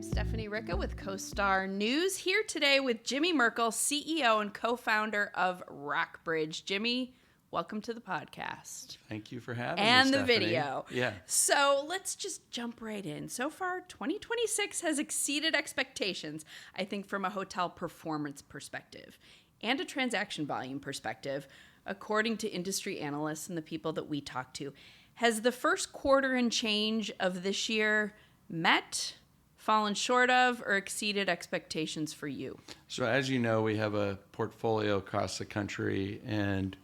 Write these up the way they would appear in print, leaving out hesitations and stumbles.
Stephanie Ricca with CoStar News, here today with Jimmy Merkel, CEO and co-founder of Rockbridge. Jimmy, welcome to the podcast. Thank you for having me, And the Stephanie. video. Yeah. So let's just jump right in. So far, 2026 has exceeded expectations, I think, from a hotel performance perspective and a transaction volume perspective, according to industry analysts and the people that we talk to. Has the first quarter and change of this year met, fallen short of, or exceeded expectations for you? So as you know, we have a portfolio across the country, and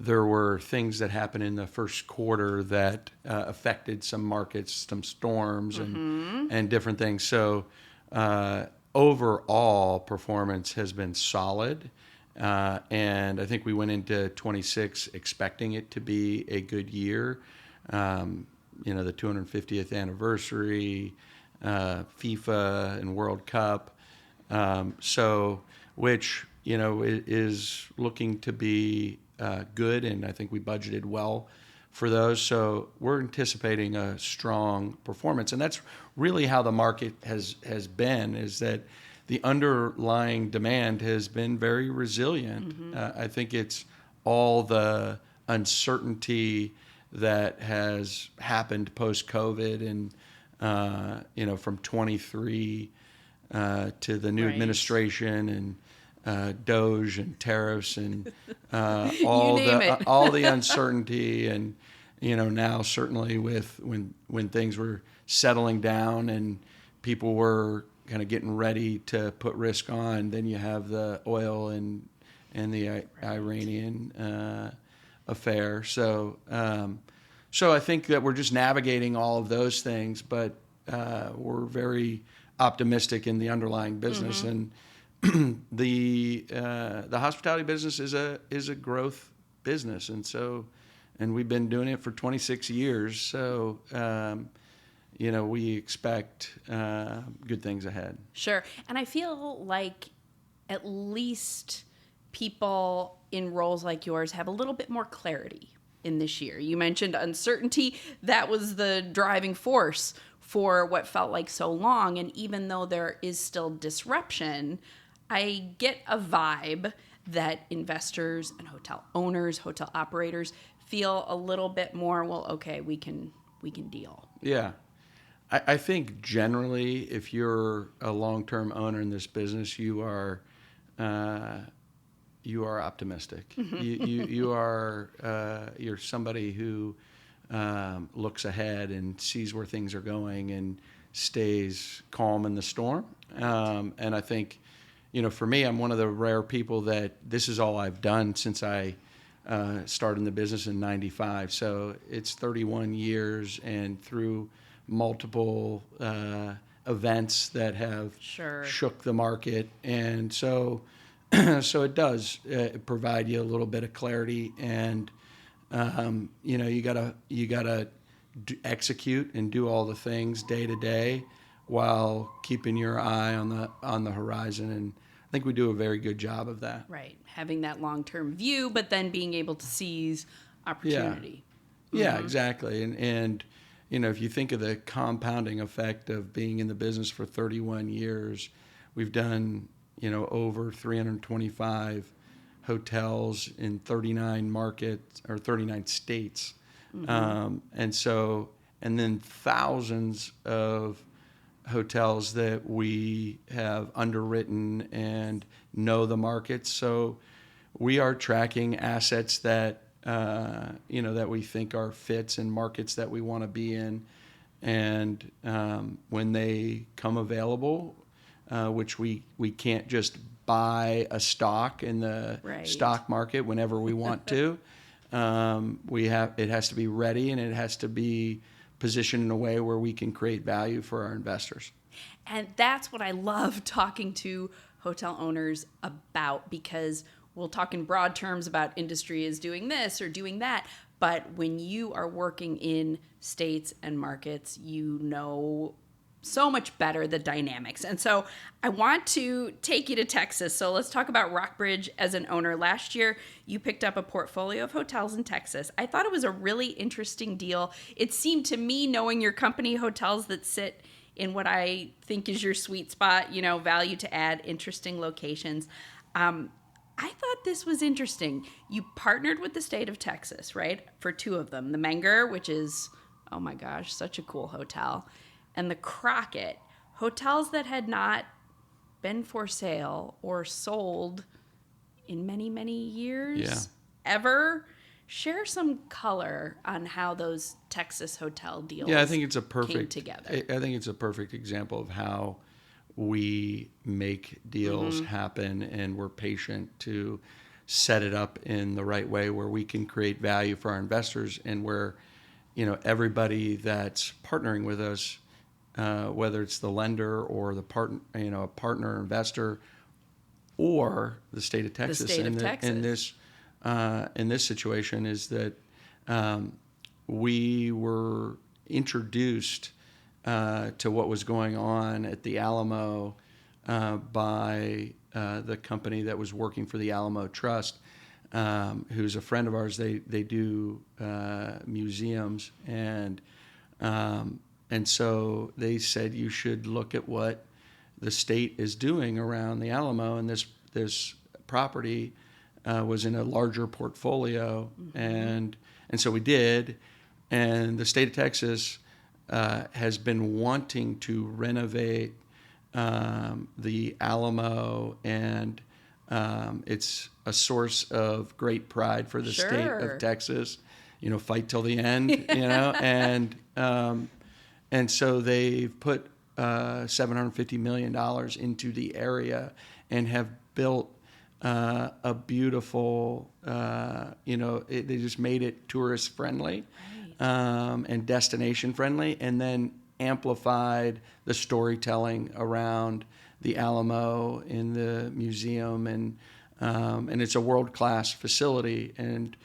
there were things that happened in the first quarter that affected some markets, some storms and different things. So overall performance has been solid. And I think we went into 26 expecting it to be a good year. The 250th anniversary, FIFA and World Cup. Which is looking to be good, and I think we budgeted well for those. So we're anticipating a strong performance, and that's really how the market has been, is that the underlying demand has been very resilient. I think it's all the uncertainty that has happened post-COVID and, from 23 to the new administration and DOGE and tariffs and all the uncertainty. And, now certainly with when things were settling down and people were kind of getting ready to put risk on, then you have the oil and the Iranian affair. So I think that we're just navigating all of those things, but we're very optimistic in the underlying business. And the hospitality business is a growth business, and we've been doing it for 26 years. So we expect good things ahead. Sure. And I feel like at least people in roles like yours have a little bit more clarity in this year. You mentioned uncertainty. That was the driving force for what felt like so long. And even though there is still disruption, I get a vibe that investors and hotel owners, hotel operators feel a little bit more, well, okay, we can deal. Yeah. I think generally, if you're a long-term owner in this business, you are optimistic. You're somebody who looks ahead and sees where things are going and stays calm in the storm. And I think, for me, I'm one of the rare people that this is all I've done since I started in the business in 95. So it's 31 years, and through multiple events that have shook the market. And so it does provide you a little bit of clarity, and you gotta execute and do all the things day to day while keeping your eye on the horizon. And I think we do a very good job of that. Right, having that long-term view, but then being able to seize opportunity. Yeah, exactly. And if you think of the compounding effect of being in the business for 31 years, we've done over 325 hotels in 39 markets or 39 states. And then thousands of hotels that we have underwritten and know the markets. So we are tracking assets that that we think are fits in markets that we want to be in. And when they come available, which we can't just buy a stock in the stock market whenever we want to. It has to be ready, and it has to be positioned in a way where we can create value for our investors. And that's what I love talking to hotel owners about, because we'll talk in broad terms about industry is doing this or doing that. But when you are working in states and markets, you know so much better the dynamics. And so I want to take you to Texas. So let's talk about Rockbridge as an owner. Last year, you picked up a portfolio of hotels in Texas. I thought it was a really interesting deal. It seemed to me, knowing your company, hotels that sit in what I think is your sweet spot, value to add, interesting locations. I thought this was interesting. You partnered with the state of Texas, right? For two of them, the Menger, which is, oh my gosh, such a cool hotel, and the Crockett, hotels that had not been for sale or sold in many, many Yeah. years, ever. Share some color on how those Texas hotel deals Yeah, I think it's came together. I think it's a perfect example of how we make deals happen, and we're patient to set it up in the right way where we can create value for our investors, and where everybody that's partnering with us, whether it's the lender or the a partner investor, or the state of Texas, state of Texas. In this situation, is that we were introduced to what was going on at the Alamo by the company that was working for the Alamo Trust, who's a friend of ours. They do museums, and so they said you should look at what the state is doing around the Alamo, and this property was in a larger portfolio, and so we did, and the state of Texas has been wanting to renovate the Alamo, and it's a source of great pride for the state of Texas. Fight till the end. And so they've put $750 million into the area and have built a beautiful, they just made it tourist friendly, and destination friendly, and then amplified the storytelling around the Alamo in the museum, and it's a world-class facility, and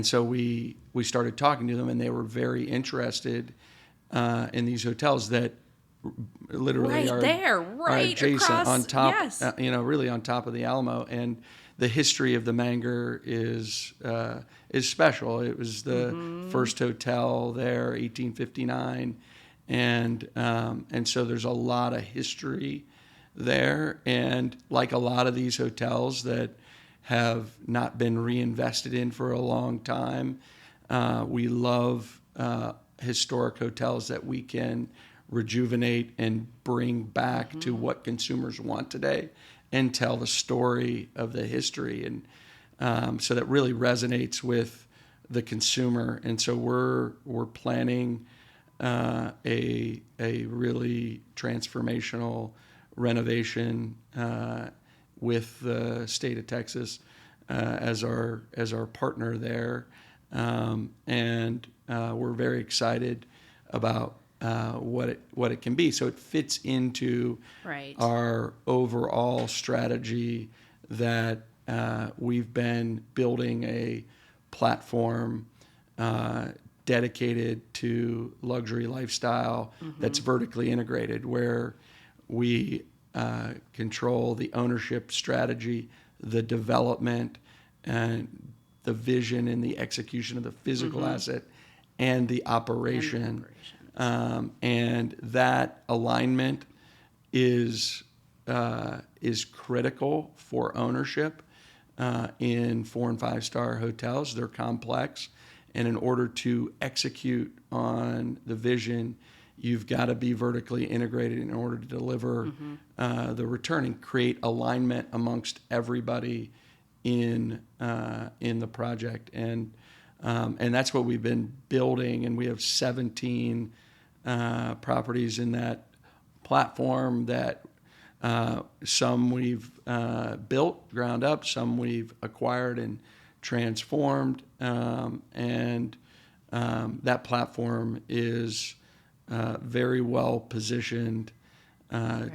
so we started talking to them, and they were very interested in these hotels that literally are adjacent, across, on top, yes. Really on top of the Alamo. And the history of the Menger is special. It was the first hotel there, 1859, and so there's a lot of history there. And like a lot of these hotels that have not been reinvested in for a long time, we love historic hotels that we can rejuvenate and bring back to what consumers want today, and tell the story of the history, and so that really resonates with the consumer. And so we're planning a really transformational renovation with the state of Texas as our partner there, and we're very excited about what it can be. So it fits into our overall strategy that we've been building a platform dedicated to luxury lifestyle that's vertically integrated, where we control the ownership strategy, the development, and the vision and the execution of the physical asset, and the operation. And that alignment is critical for ownership in 4 and 5 star hotels. They're complex, and in order to execute on the vision, you've got to be vertically integrated in order to deliver the return and create alignment amongst everybody in the project. And that's what we've been building, and we have 17 properties in that platform that some we've built ground up, some we've acquired and transformed, and that platform is very well positioned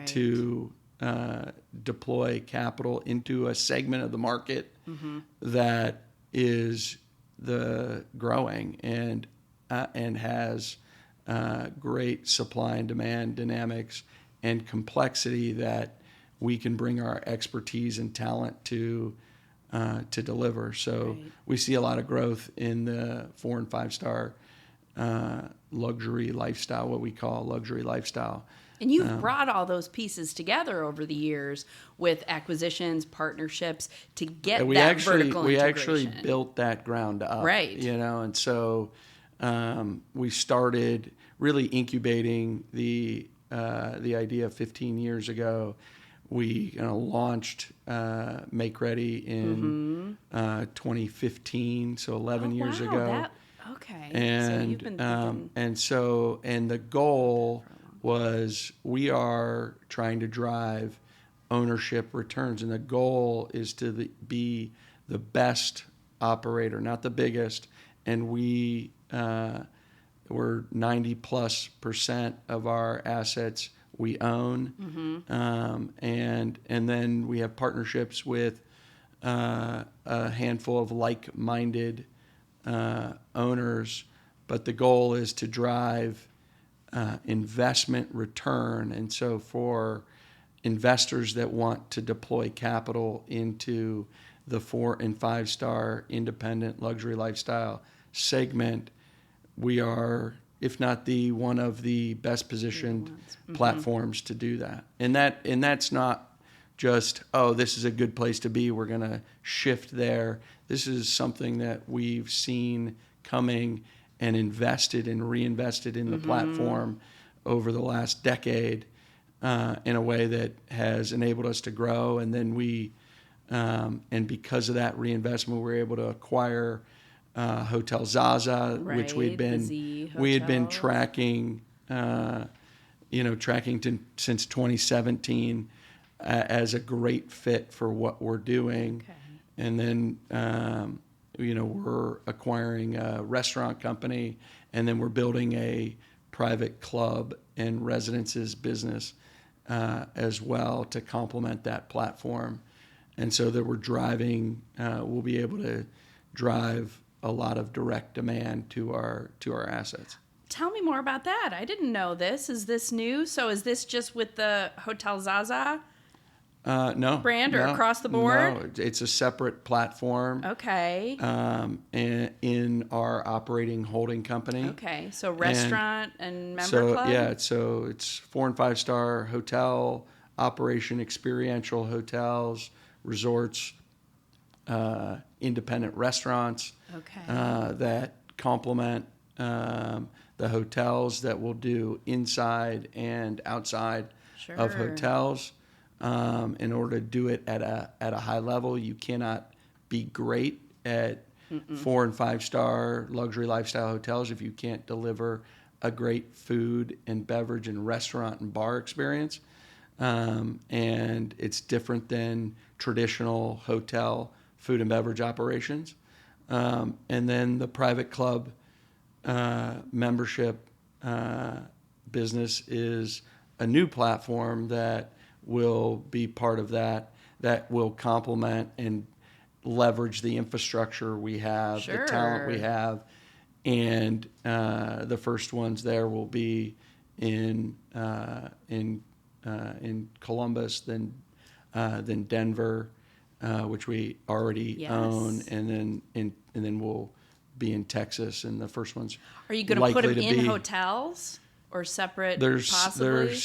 to deploy capital into a segment of the market that is the growing and has great supply and demand dynamics and complexity that we can bring our expertise and talent to deliver. So we see a lot of growth in the 4 and 5 star luxury lifestyle, what we call luxury lifestyle. And you've brought all those pieces together over the years with acquisitions, partnerships to get And vertical we integration. actually built that ground up, Right. and so we started really incubating the idea 15 years ago. We launched Make Ready in 2015, so 11 years ago. Okay. And so you've been thinking... and the goal was we are trying to drive ownership returns, and the goal is to be the best operator, not the biggest. And we're 90+% of our assets we own, and then we have partnerships with a handful of like-minded owners. But the goal is to drive investment return, and so for investors that want to deploy capital into the 4 and 5 star independent luxury lifestyle segment, we are, if not the one of the best positioned platforms to do that. And that's not just, this is a good place to be, we're going to shift there. This is something that we've seen coming and invested and reinvested in the platform over the last decade in a way that has enabled us to grow. And then and because of that reinvestment, we were able to acquire Hotel Zaza, which we had been tracking, since 2017 as a great fit for what we're doing. Okay. And then we're acquiring a restaurant company, and then we're building a private club and residences business as well to complement that platform. And so that we'll be able to drive a lot of direct demand to our assets. Tell me more about that. I didn't know this. Is this new? So is this just with the Hotel Zaza no brand or across the board? No, it's a separate platform. Okay. In our operating holding company. Okay, so restaurant and member club? Yeah, so it's 4 and 5 star hotel operation, experiential hotels, resorts, independent restaurants. Okay. That complement the hotels that will do inside and outside of hotels. In order to do it at a high level, you cannot be great at 4 and 5 star luxury lifestyle hotels if you can't deliver a great food and beverage and restaurant and bar experience. And it's different than traditional hotel food and beverage operations. And then the private club membership business is a new platform that will be part of that will complement and leverage the infrastructure we have, the talent we have. And the first ones there will be in Columbus, then Denver, which we already own, and then we'll be in Texas. And the first ones are you going to put them in hotels or separate? Possibly?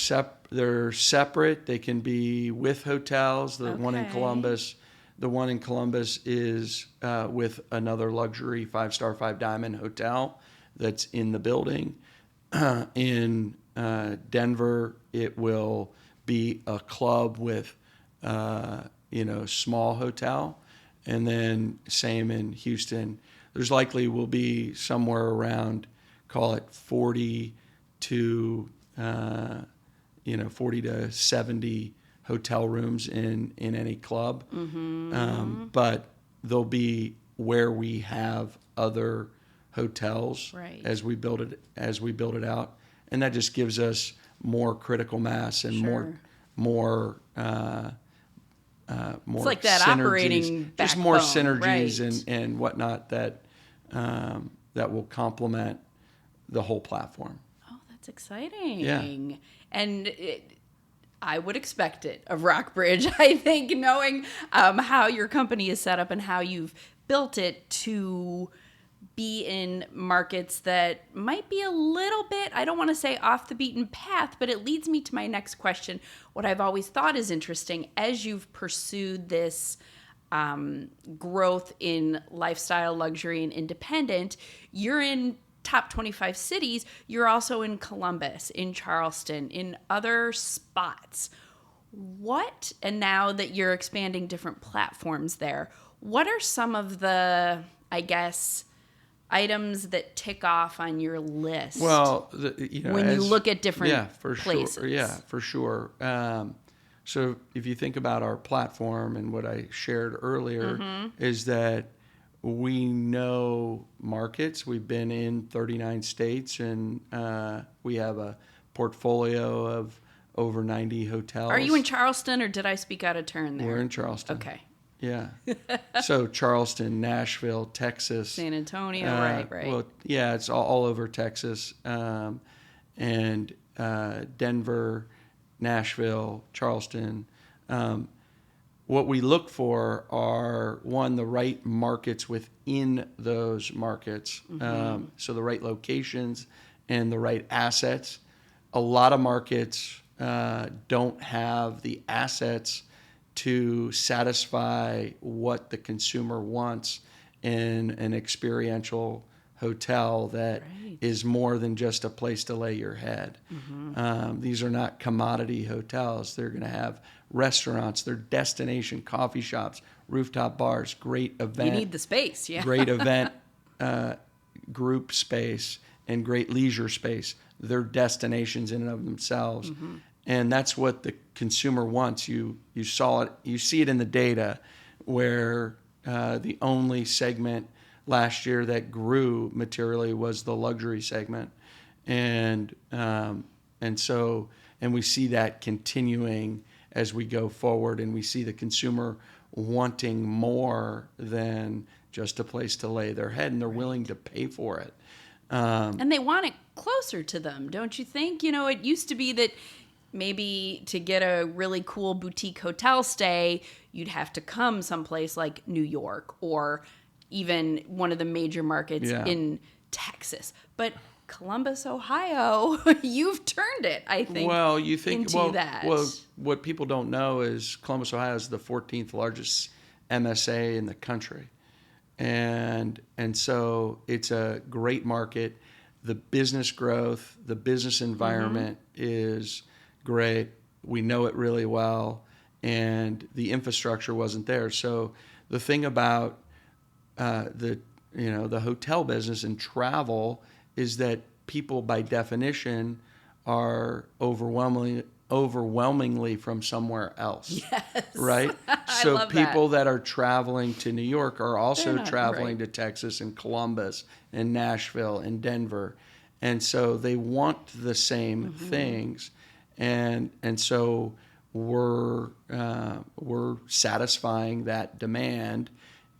They're separate. They can be with hotels. The one in Columbus is with another luxury 5-star 5-diamond hotel that's in the building. In Denver, it will be a club with small hotel, and then same in Houston. There's likely will be somewhere around, call it 40 to 70 hotel rooms in any club. But they'll be where we have other hotels as we build it out, and that just gives us more critical mass and more it's like that synergies, operating backbone, just more synergies and whatnot that will complement the whole platform. Oh, that's exciting. Yeah. And I would expect it of Rockbridge, I think, knowing how your company is set up and how you've built it to be in markets that might be a little bit, I don't want to say off the beaten path, but it leads me to my next question. What I've always thought is interesting as you've pursued this growth in lifestyle, luxury, and independent, you're in top 25 cities. You're also in Columbus, in Charleston, in other spots. What, and now that you're expanding different platforms there, what are some of the, I guess, items that tick off on your list? Well, when you look at different places. Sure. Yeah, for sure. So if you think about our platform and what I shared earlier is that we know markets. We've been in 39 states, and we have a portfolio of over 90 hotels. Are you in Charleston, or did I speak out of turn there? We're in Charleston. Okay. Yeah. So Charleston, Nashville, Texas. San Antonio, right. Well, yeah, it's all over Texas. And Denver, Nashville, Charleston. What we look for are, one, the right markets within those markets. So the right locations and the right assets. A lot of markets don't have the assets to satisfy what the consumer wants in an experiential hotel that is more than just a place to lay your head. These are not commodity hotels. They're going to have restaurants, they're destination coffee shops, rooftop bars, great event. You need the space, yeah. Great event group space and great leisure space. They're destinations in and of themselves. And that's what the consumer wants. You saw it, you see it in the data where the only segment last year that grew materially was the luxury segment. And we see that continuing as we go forward, and we see the consumer wanting more than just a place to lay their head, and they're willing to pay for it. And they want it closer to them, don't you think? You know, it used to be that maybe to get a really cool boutique hotel stay, you'd have to come someplace like New York or even one of the major markets in Texas. But Columbus, Ohio, you've turned it, I think, well, you think, into that. Well, what people don't know is Columbus, Ohio is the 14th largest MSA in the country. And so it's a great market. The business growth, the business environment is great. We know it really well, and the infrastructure wasn't there. So the thing about the hotel business and travel is that people, by definition, are overwhelmingly from somewhere else. Yes. Right? So people that are traveling to New York are also traveling to Texas and Columbus and Nashville and Denver. And so they want the same things. And so we're satisfying that demand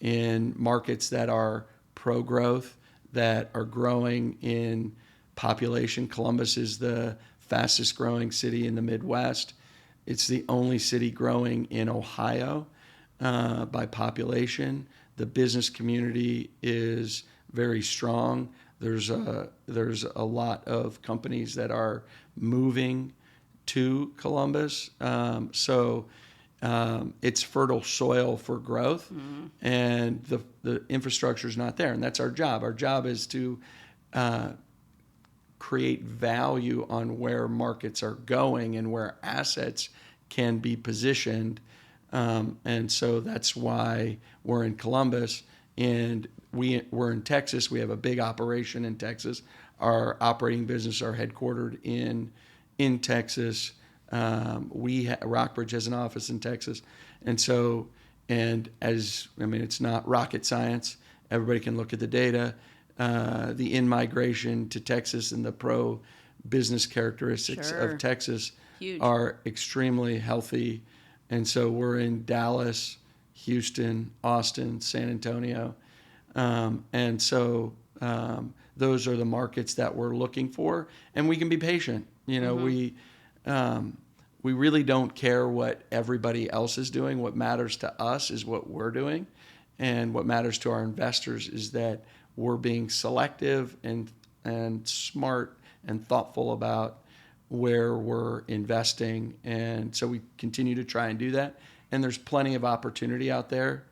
in markets that are pro-growth, that are growing in population. Columbus is the fastest growing city in the Midwest. It's the only city growing in Ohio by population. The business community is very strong. There's a lot of companies that are moving to Columbus. So it's fertile soil for growth, and the infrastructure is not there, and that's our job. Our job is to create value on where markets are going and where assets can be positioned, and so that's why we're in Columbus, and we're in Texas. We have a big operation in Texas. Our operating business are headquartered in Texas. Rockbridge has an office in Texas. And so, it's not rocket science. Everybody can look at the data. The in-migration to Texas and the pro-business characteristics of Texas are extremely healthy. And so we're in Dallas, Houston, Austin, San Antonio. And so those are the markets that we're looking for. And we can be patient. We really don't care what everybody else is doing. What matters to us is what we're doing. And what matters to our investors is that we're being selective and smart and thoughtful about where we're investing. And so we continue to try and do that. And there's plenty of opportunity out there.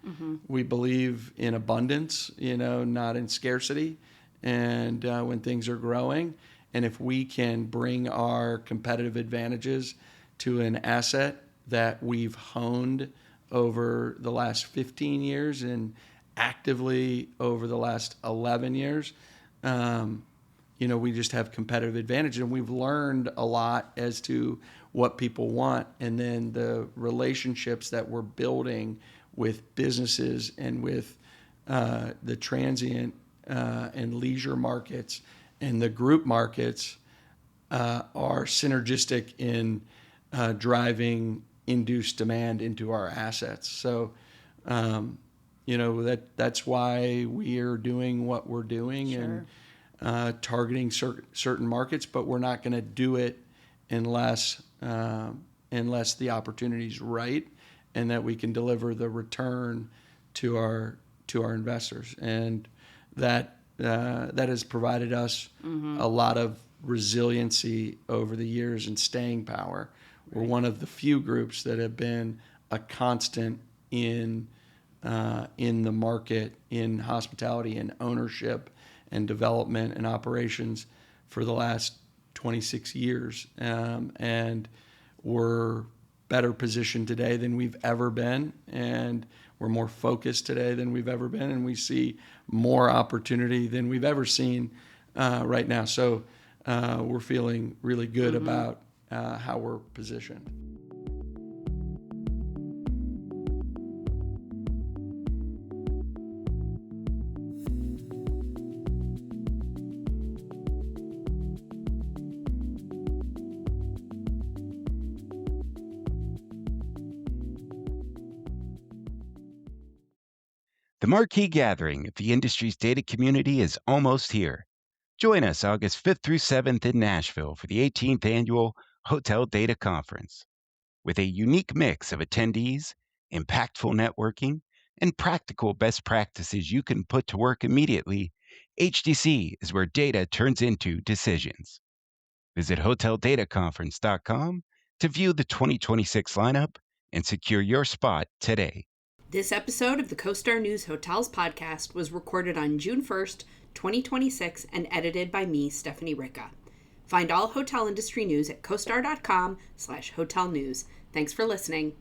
We believe in abundance, not in scarcity. And when things are growing, and if we can bring our competitive advantages to an asset that we've honed over the last 15 years and actively over the last 11 years, we just have competitive advantage, and we've learned a lot as to what people want, and then the relationships that we're building with businesses and with the transient and leisure markets and the group markets are synergistic in driving induced demand into our assets. So, that's why we are doing what we're doing. Sure. And targeting certain markets, but we're not going to do it unless the opportunity is right and that we can deliver the return to our investors. And that has provided us a lot of resiliency over the years and staying power. We're one of the few groups that have been a constant in the market, in hospitality and ownership and development and operations for the last 26 years. And we're better positioned today than we've ever been. And we're more focused today than we've ever been. And we see more opportunity than we've ever seen right now. So we're feeling really good about how we're positioned. The marquee gathering of the industry's data community is almost here. Join us August 5th through 7th in Nashville for the 18th annual Hotel Data Conference. With a unique mix of attendees, impactful networking, and practical best practices you can put to work immediately, HDC is where data turns into decisions. Visit hoteldataconference.com to view the 2026 lineup and secure your spot today. This episode of the CoStar News Hotels podcast was recorded on June 1st, 2026, and edited by me, Stephanie Ricca. Find all hotel industry news at costar.com/hotel news. Thanks for listening.